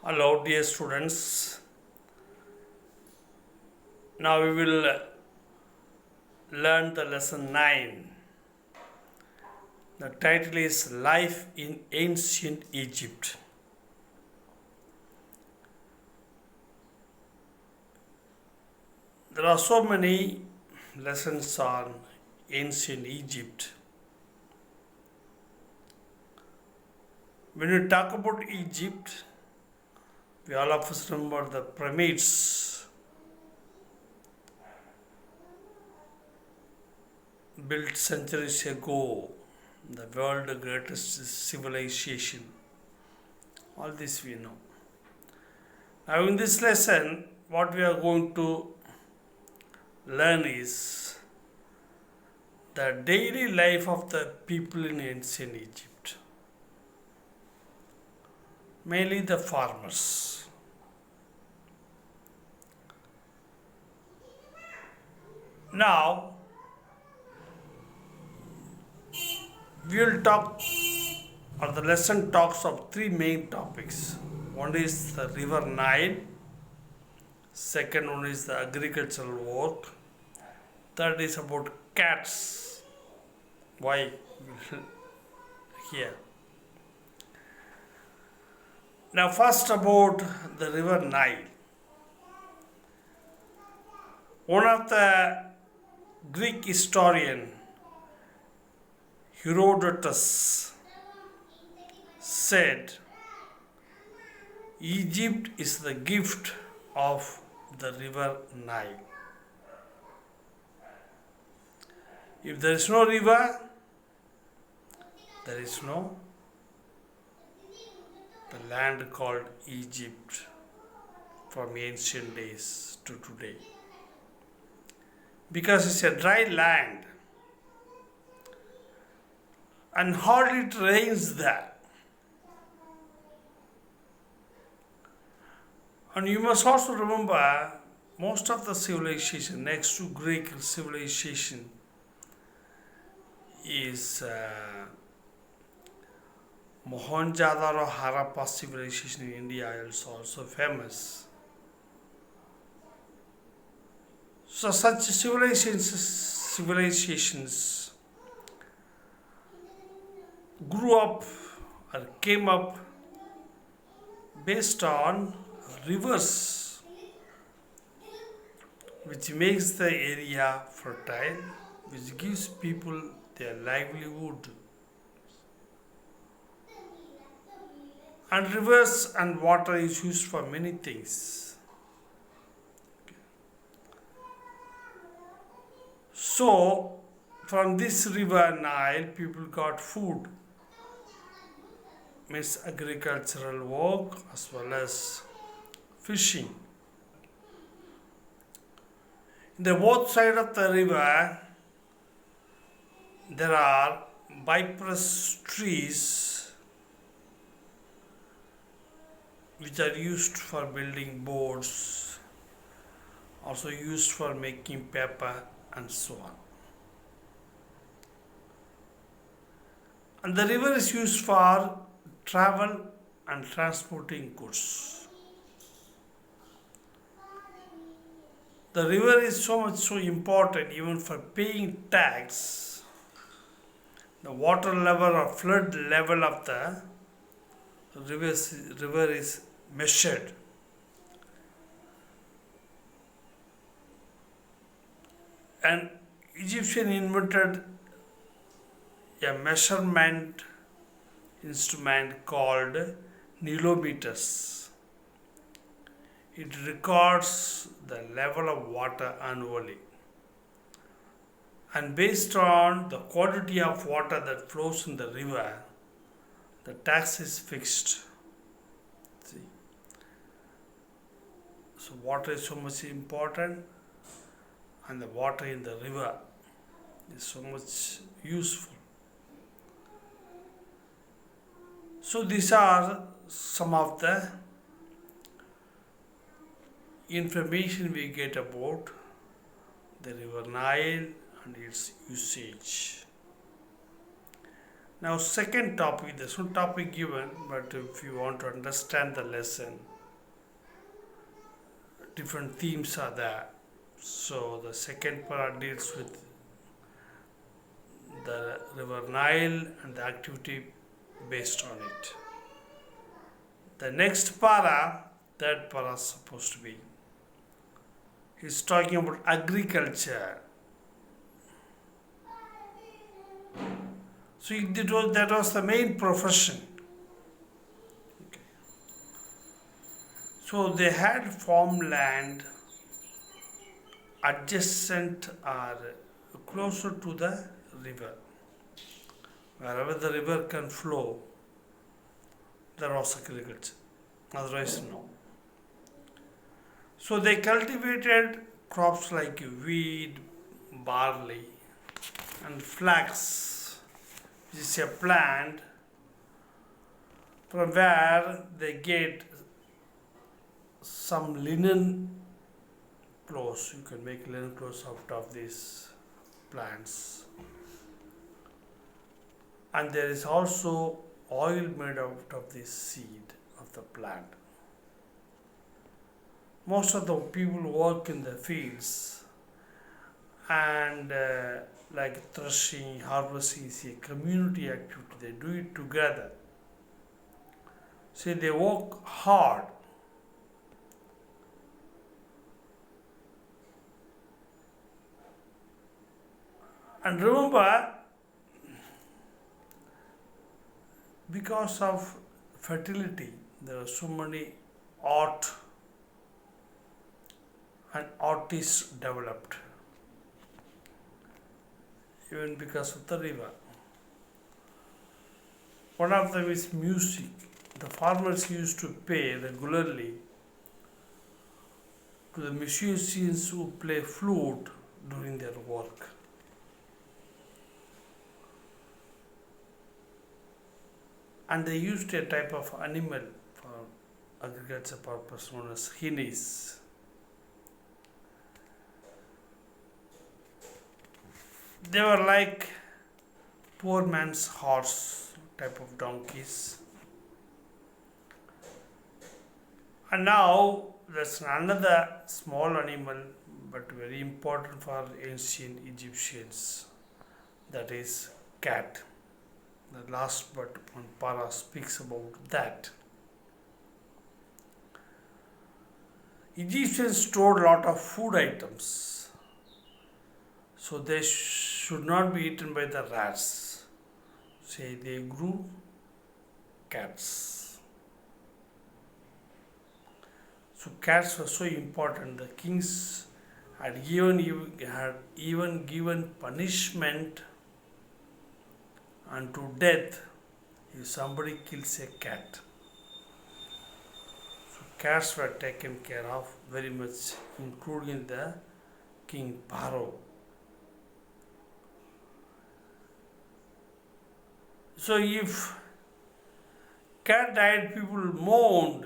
Hello, dear students. Now we will learn the lesson 9. The title is Life in Ancient Egypt. There are so many lessons on ancient Egypt. When we talk about Egypt, we all of us remember the pyramids built centuries ago, the world's greatest civilization. All this we know. Now, in this lesson, what we are going to learn is the daily life of the people in ancient Egypt, mainly the farmers. Now, we will talk, or the lesson talks of three main topics. One is the river Nile, second one is the agricultural work, third is about cats. Why? Here. Now, first about the river Nile. One of the Greek historian, Herodotus, said Egypt is the gift of the river Nile. If there is no river, there is no the land called Egypt from ancient days to today. Because it's a dry land and hardly it rains there. And you must also remember most of the civilization next to Greek civilization is Mohenjo-daro Harappa civilization in India is also famous. So such civilizations grew up or came up based on rivers, which makes the area fertile, which gives people their livelihood. And rivers and water is used for many things. So, from this river Nile, people got food, means agricultural work as well as fishing. In the both side of the river, there are cypress trees which are used for building boats, also used for making paper and so on. And the river is used for travel and transporting goods. The river is so important even for paying tax. The water level or flood level of the river is measured. And Egyptian invented a measurement instrument called nilometers. It records the level of water annually. And based on the quantity of water that flows in the river, the tax is fixed. See? So water is so much important, and the water in the river is so much useful. So these are some of the information we get about the river Nile and its usage. Now, second topic, there's no topic given, but if you want to understand the lesson, different themes are there. So the second para deals with the river Nile and the activity based on it. The next para, third para is supposed to be, he's talking about agriculture. So that was the main profession. Okay. So they had farmland adjacent or closer to the river. Wherever the river can flow, there was agriculture. Otherwise, no. So they cultivated crops like wheat, barley, and flax, which is a plant from where they get some linen clothes. You can make linen clothes out of these plants. And there is also oil made out of the seed of the plant. Most of the people work in the fields, and like threshing, harvesting is a community activity. They do it together. See, they work hard. And remember, because of fertility, there are so many art and artists developed, even because of the river. One of them is music. The farmers used to pay regularly to the musicians who play flute during their work. And they used a type of animal for agriculture purpose known as hinnies. They were like poor man's horse type of donkeys. And now there's another small animal but very important for ancient Egyptians, that is cat. The last but one para speaks about that. Egyptians stored a lot of food items, so they should not be eaten by the rats. Say they grew cats. So cats were so important. The kings had even given punishment unto death if somebody kills a cat. So cats were taken care of very much, including the King Pharaoh. So if cat died, people mourned,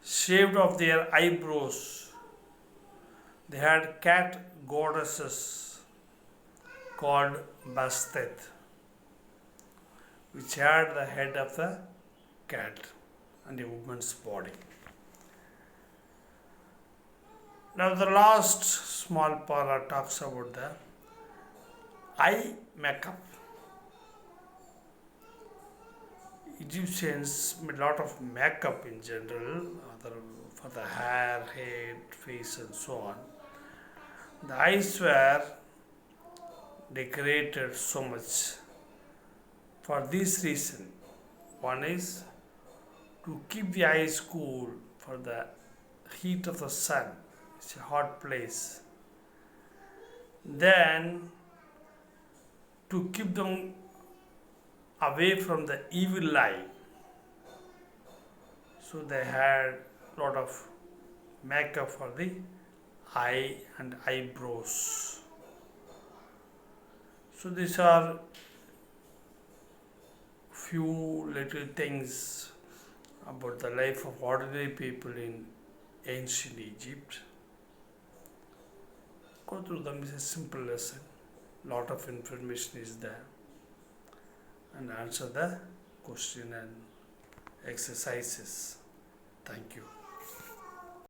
shaved off their eyebrows. They had cat goddesses called Bastet, which had the head of the cat and a woman's body. Now the last small para talks about the eye makeup. Egyptians made a lot of makeup in general, for the hair, head, face and so on. The eyes were decorated so much for this reason. One is to keep the eyes cool for the heat of the sun. It's a hot place. Then to keep them away from the evil eye. So they had a lot of makeup for the eye and eyebrows. So these are few little things about the life of ordinary people in ancient Egypt. Go through them, is a simple lesson. Lot of information is there. And answer the question and exercises. Thank you.